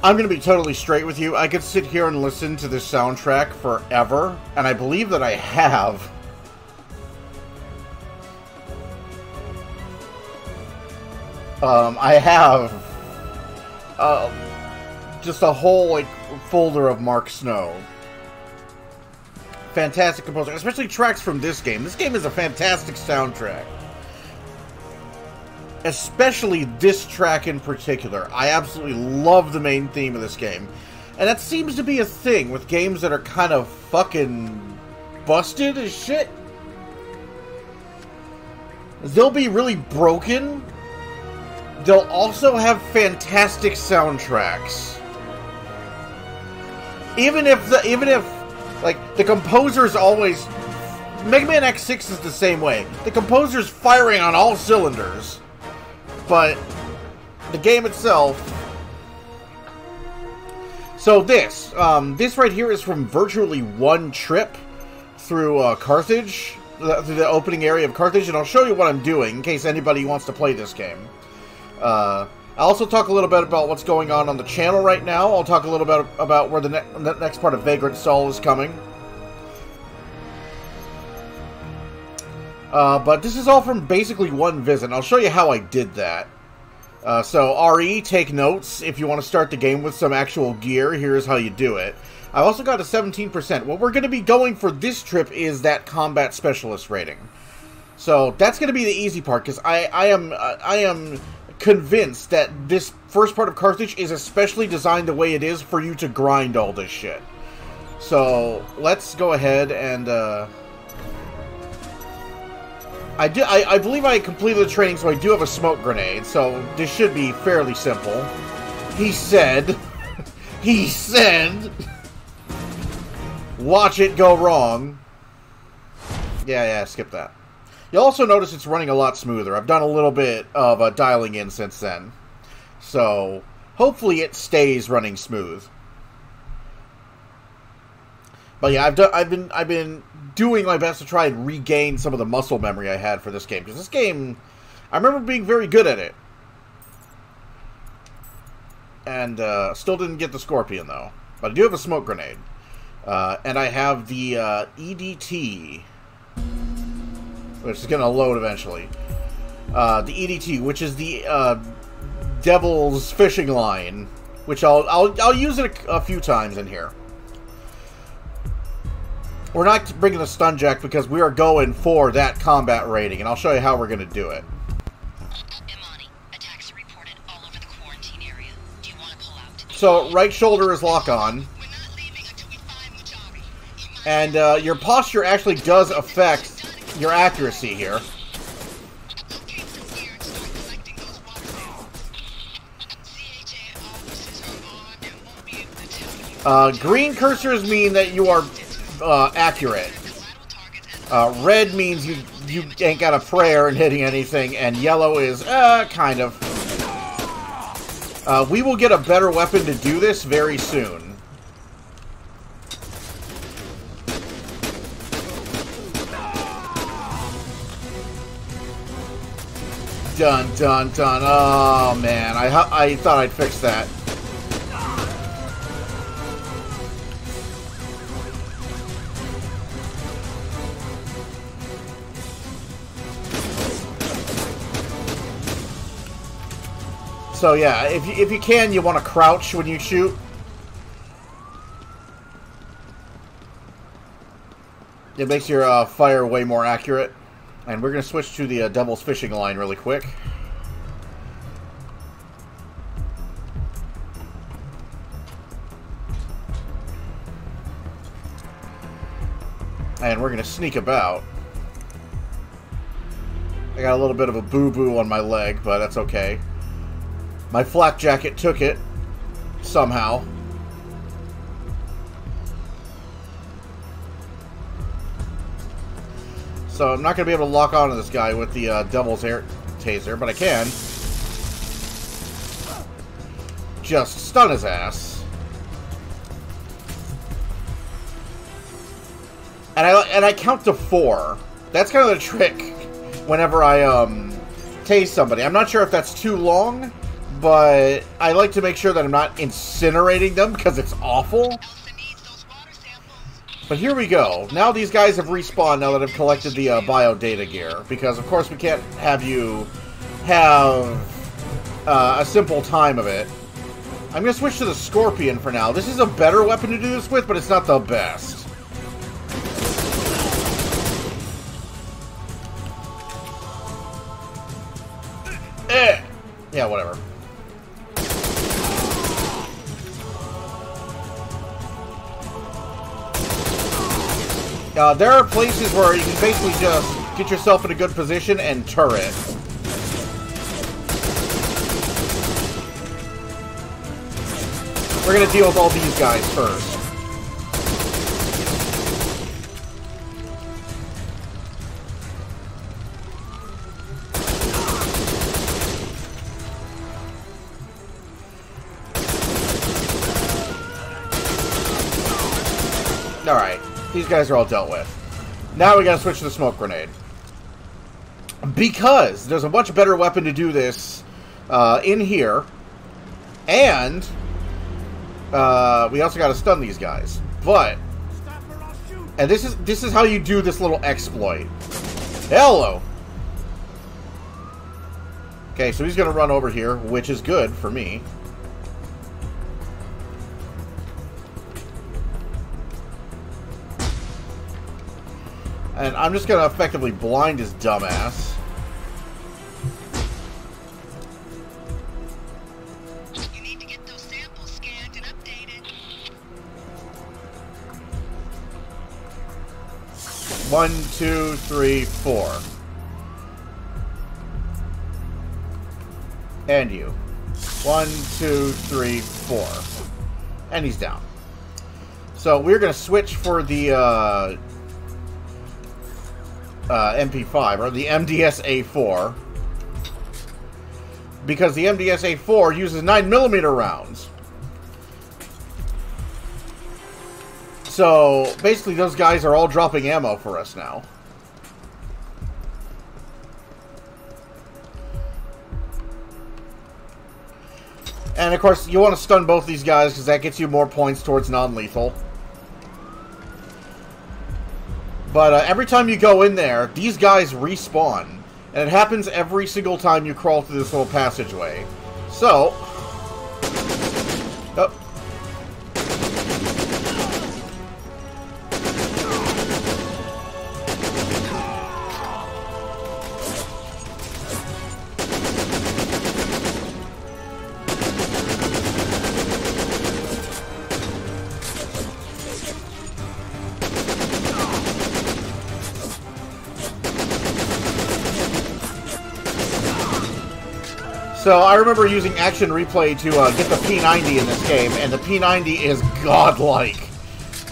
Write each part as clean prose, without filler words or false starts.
I'm going to be totally straight with you. I could sit here and listen to this soundtrack forever, and I believe that I have. I have just a whole like folder of Mark Snow. Fantastic composer, especially tracks from this game. This game is a fantastic soundtrack. Especially this track in particular. I absolutely love the main theme of this game. And that seems to be a thing with games that are kind of fucking busted as shit. They'll be really broken. They'll also have fantastic soundtracks. Even if like the composer's always Mega Man X6 is the same way. The composer's firing on all cylinders. But the game itself. So this right here is from virtually one trip through Carthage, through the opening area of Carthage, and I'll show you what I'm doing in case anybody wants to play this game. I'll also talk a little bit about what's going on the channel right now. I'll talk a little bit about where the next part of Vagrant Soul is coming. But this is all from basically one visit, and I'll show you how I did that. So, RE, take notes. If you want to start the game with some actual gear, here's how you do it. I also got a 17%. What we're going to be going for this trip is that Combat Specialist rating. So, that's going to be the easy part, because I am convinced that this first part of Carthage is especially designed the way it is for you to grind all this shit. So, let's go ahead and, I believe I completed the training, so I do have a smoke grenade, so this should be fairly simple. He said... he said... Watch it go wrong. Yeah, skip that. You'll also notice it's running a lot smoother. I've done a little bit of dialing in since then. So, hopefully it stays running smooth. But yeah, I've been doing my best to try and regain some of the muscle memory I had for this game. Because this game, I remember being very good at it. And still didn't get the Scorpion, though. But I do have a smoke grenade. And I have the EDT, which is going to load eventually. The EDT, which is the Devil's Fishing Line, which I'll use it a few times in here. We're not bringing the stun jack because we are going for that combat rating, and I'll show you how we're going to do it. Imani, attacks are reported all over the quarantine area. Do you want to pull out? So, right shoulder is lock on. We're not leaving until we find Mujari. And your posture actually does affect your accuracy here. Locate from here and start collecting those water CHA officers are on and won't be able to tell you. Green cursors mean that you are accurate. Red means you ain't got a prayer and hitting anything, and yellow is kind of. We will get a better weapon to do this very soon. Dun dun dun. Oh man, I thought I'd fix that. So yeah, if you can, you want to crouch when you shoot. It makes your fire way more accurate. And we're going to switch to the Devil's Fishing Line really quick. And we're going to sneak about. I got a little bit of a boo-boo on my leg, but that's okay. My flak jacket took it, somehow. So I'm not going to be able to lock onto this guy with the Devil's Air Taser, but I can. Just stun his ass. And I count to 4. That's kind of the trick whenever I tase somebody. I'm not sure if that's too long, but I like to make sure that I'm not incinerating them because it's awful. Elsa needs those water samples. But here we go. Now these guys have respawned now that I've collected the bio data gear. Because, of course, we can't have you have a simple time of it. I'm going to switch to the Scorpion for now. This is a better weapon to do this with, but it's not the best. Yeah, whatever. There are places where you can basically just get yourself in a good position and turret. We're gonna deal with all these guys first. Alright, these guys are all dealt with. Now we gotta switch to the smoke grenade. Because there's a much better weapon to do this in here. And we also gotta stun these guys. But, and this is how you do this little exploit. Hello! Okay, so he's gonna run over here, which is good for me. And I'm just going to effectively blind his dumbass. You need to get those samples scanned and updated. 1, 2, 3, 4. And you. 1, 2, 3, 4. And he's down. So we're going to switch for the MP5, or the MDS-A4, because the MDS-A4 uses 9mm rounds. So, basically those guys are all dropping ammo for us now. And of course, you want to stun both these guys, because that gets you more points towards non-lethal. But every time you go in there, these guys respawn. And it happens every single time you crawl through this little passageway. So... Oh. So, I remember using Action Replay to get the P90 in this game, and the P90 is godlike.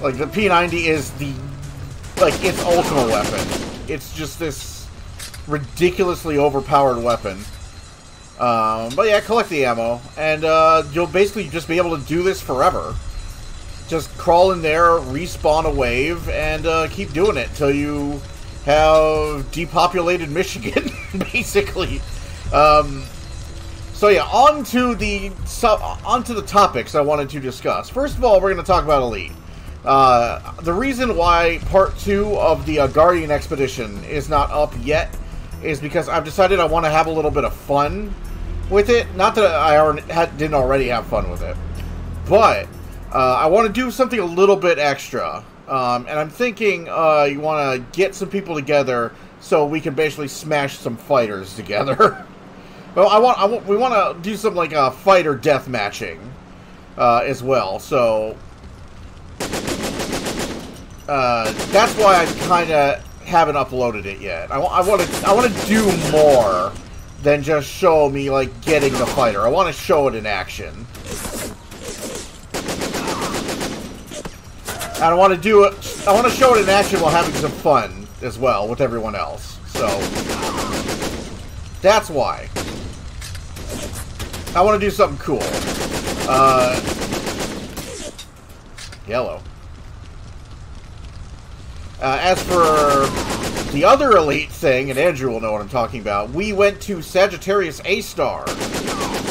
Like, the P90 is the... like, its ultimate weapon. It's just this ridiculously overpowered weapon. But yeah, collect the ammo, and you'll basically just be able to do this forever. Just crawl in there, respawn a wave, and keep doing it till you have depopulated Michigan, basically. So yeah, on to the topics I wanted to discuss. First of all, we're going to talk about Elite. The reason why Part 2 of the Guardian Expedition is not up yet is because I've decided I want to have a little bit of fun with it. Not that I didn't already have fun with it, but I want to do something a little bit extra. And I'm thinking you want to get some people together so we can basically smash some fighters together. Well, we want to do some like fighter death matching as well. So that's why I kind of haven't uploaded it yet. I want to do more than just show me like getting the fighter. I want to show it in action. And I want to do it. I want to show it in action while having some fun as well with everyone else. So that's why. I want to do something cool. Yellow. As for the other Elite thing, and Andrew will know what I'm talking about, we went to Sagittarius A-Star.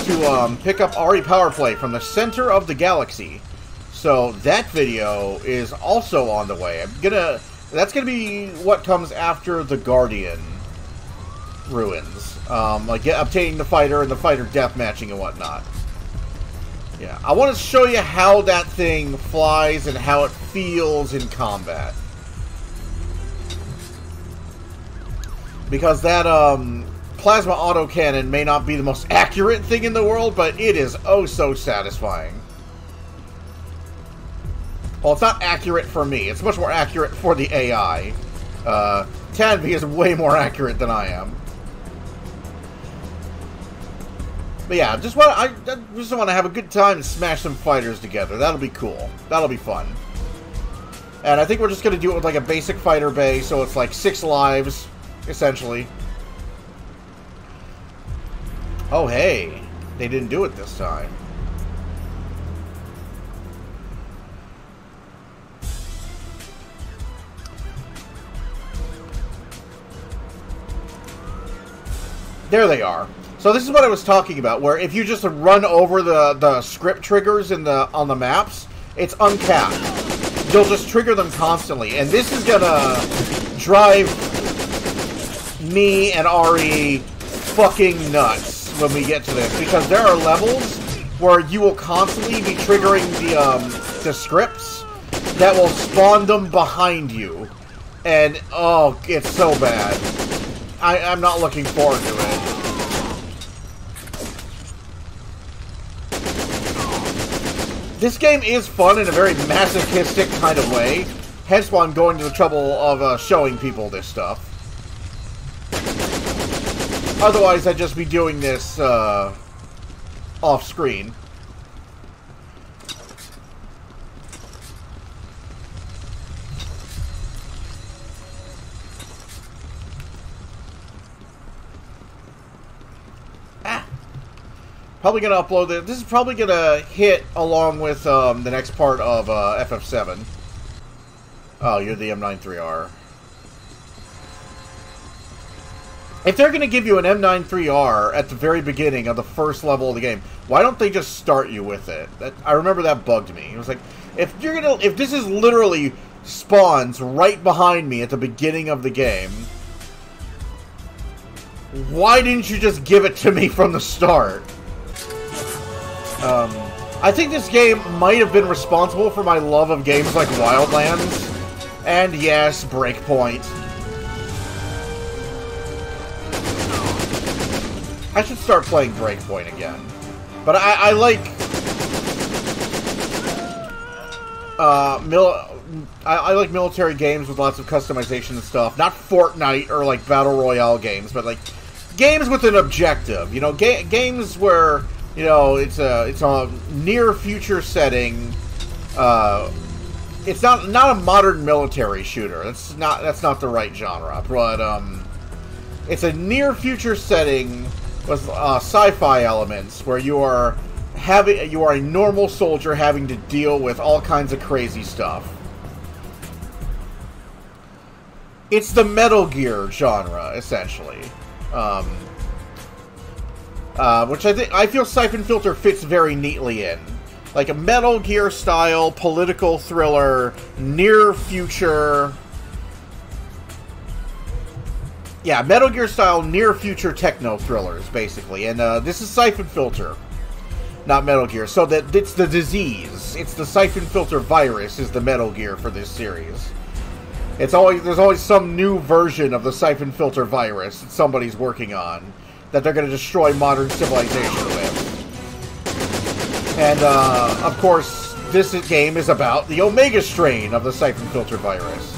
to pick up RE Power Play from the center of the galaxy. So that video is also on the way. That's gonna be what comes after the Guardian ruins, like obtaining the fighter and the fighter deathmatching and whatnot. Yeah, I want to show you how that thing flies and how it feels in combat. Because that plasma autocannon may not be the most accurate thing in the world, but it is oh so satisfying. Well, it's not accurate for me. It's much more accurate for the AI. Tanvi is way more accurate than I am. But yeah, I just want to have a good time and smash some fighters together. That'll be cool. That'll be fun. And I think we're just going to do it with like a basic fighter bay, so it's like 6 lives, essentially. Oh, hey. They didn't do it this time. There they are. So this is what I was talking about, where if you just run over the script triggers on the maps, it's uncapped. You'll just trigger them constantly, and this is gonna drive me and Ari fucking nuts when we get to this, because there are levels where you will constantly be triggering the scripts that will spawn them behind you, and oh, it's so bad. I'm not looking forward to it. This game is fun in a very masochistic kind of way, hence why I'm going to the trouble of showing people this stuff. Otherwise, I'd just be doing this off-screen. Probably going to upload this. This is probably going to hit along with the next part of FF7. Oh, you're the M93R. If they're going to give you an M93R at the very beginning of the first level of the game, why don't they just start you with it? I remember that bugged me. It was like, if this is literally spawns right behind me at the beginning of the game, why didn't you just give it to me from the start? I think this game might have been responsible for my love of games like Wildlands, and yes, Breakpoint. I should start playing Breakpoint again. But I like I like military games with lots of customization and stuff. Not Fortnite or like Battle Royale games, but like games with an objective. You know, games where, you know, it's a near future setting. It's not a modern military shooter. That's not the right genre. But it's a near future setting with sci-fi elements where you are a normal soldier having to deal with all kinds of crazy stuff. It's the Metal Gear genre, essentially. Which I feel Siphon Filter fits very neatly in. Like a Metal Gear style political thriller, near future. Yeah, Metal Gear style near future techno thrillers, basically. And this is Siphon Filter, not Metal Gear. So that it's the disease. It's the Siphon Filter virus is the Metal Gear for this series. There's always some new version of the Siphon Filter virus that somebody's working on that they're going to destroy modern civilization with. And, of course, this game is about the Omega strain of the Siphon Filter virus.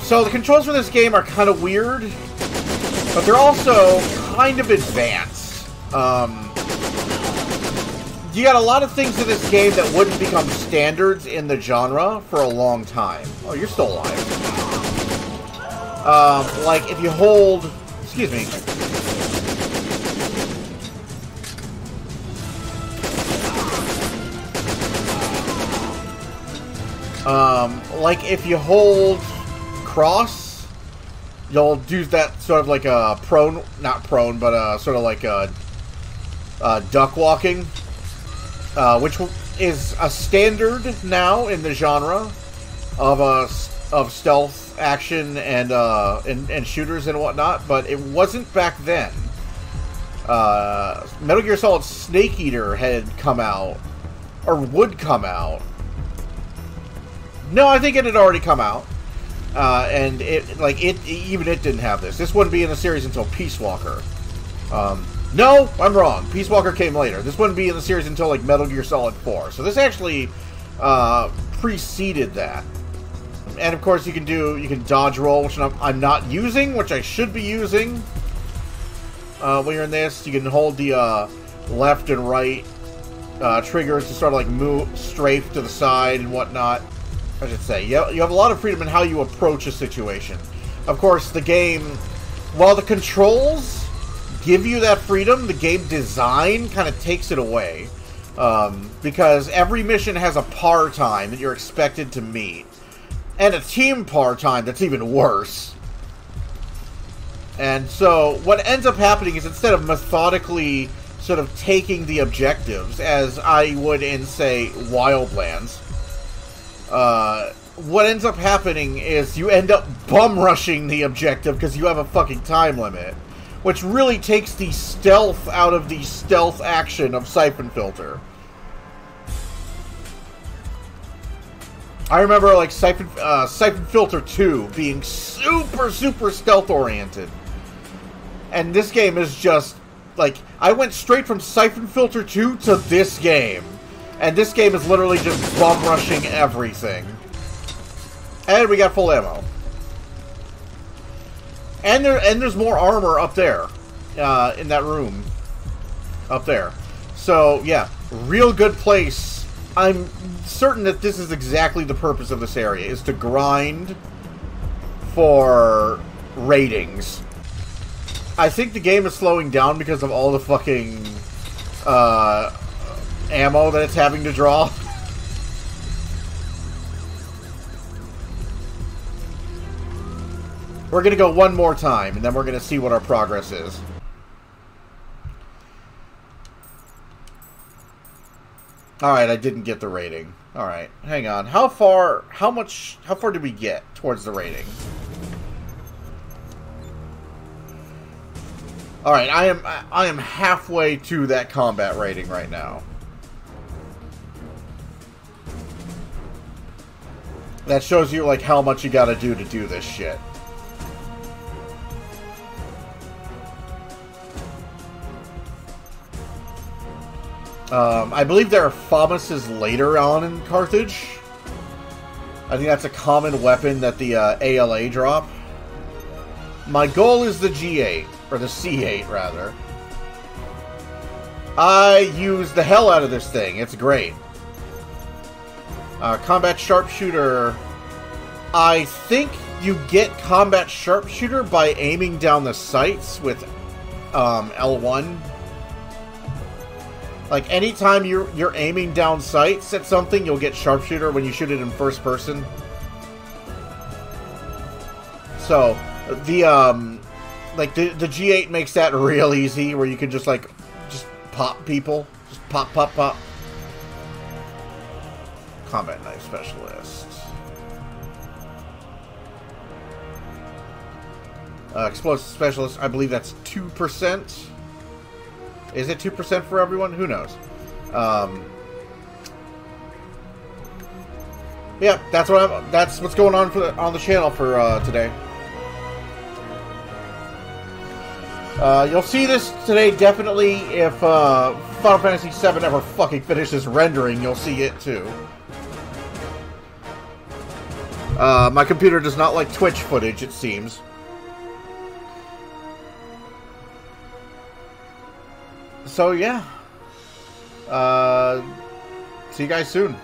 So the controls for this game are kind of weird, but they're also kind of advanced. You got a lot of things in this game that wouldn't become standards in the genre for a long time. Oh, you're still alive. Like if you hold... Excuse me. Like if you hold cross you'll do that sort of like a prone, not prone, but sort of like a duck walking, which is a standard now in the genre of stealth action and shooters and whatnot, but it wasn't back then. Metal Gear Solid Snake Eater had come out, or would come out. No, I think it had already come out, and even it didn't have this. This wouldn't be in the series until Peace Walker. No, I'm wrong. Peace Walker came later. This wouldn't be in the series until like Metal Gear Solid 4. So this actually preceded that. And of course, you can dodge roll, which I'm not using, which I should be using. When you're in this, you can hold the left and right triggers to sort of like move, strafe to the side and whatnot. I should say, you have a lot of freedom in how you approach a situation. Of course, the game, while the controls give you that freedom, the game design kind of takes it away. Because every mission has a par time that you're expected to meet. And a team par time that's even worse. And so, what ends up happening is instead of methodically sort of taking the objectives, as I would in, say, Wildlands, what ends up happening is you end up bum rushing the objective because you have a fucking time limit. Which really takes the stealth out of the stealth action of Siphon Filter. I remember, like, Siphon Filter 2 being super, super stealth-oriented. And this game is just, like, I went straight from Siphon Filter 2 to this game. And this game is literally just bum-rushing everything. And we got full ammo. And there's more armor up there. In that room. Up there. So, yeah. Real good place. I'm certain that this is exactly the purpose of this area, is to grind for ratings. I think the game is slowing down because of all the fucking ammo that it's having to draw. We're gonna go one more time, and then we're gonna see what our progress is. Alright, I didn't get the rating. Alright, hang on. How far did we get towards the rating? Alright, I am halfway to that combat rating right now. That shows you, like, how much you gotta do to do this shit. I believe there are FAMASes later on in Carthage. I think that's a common weapon that the ALA drop. My goal is the G8, or the C8, rather. I use the hell out of this thing. It's great. Combat Sharpshooter. I think you get Combat Sharpshooter by aiming down the sights with L1. Like, anytime you're aiming down sights at something, you'll get Sharpshooter when you shoot it in first person. So, the G8 makes that real easy, where you can just pop people. Just pop, pop, pop. Combat Knife Specialist. Explosive Specialist, I believe that's 2%. Is it 2% for everyone? Who knows? Yeah, that's what's going on on the channel for today. You'll see this today definitely if Final Fantasy VII ever fucking finishes rendering. You'll see it too. My computer does not like Twitch footage, it seems. So, yeah. See you guys soon.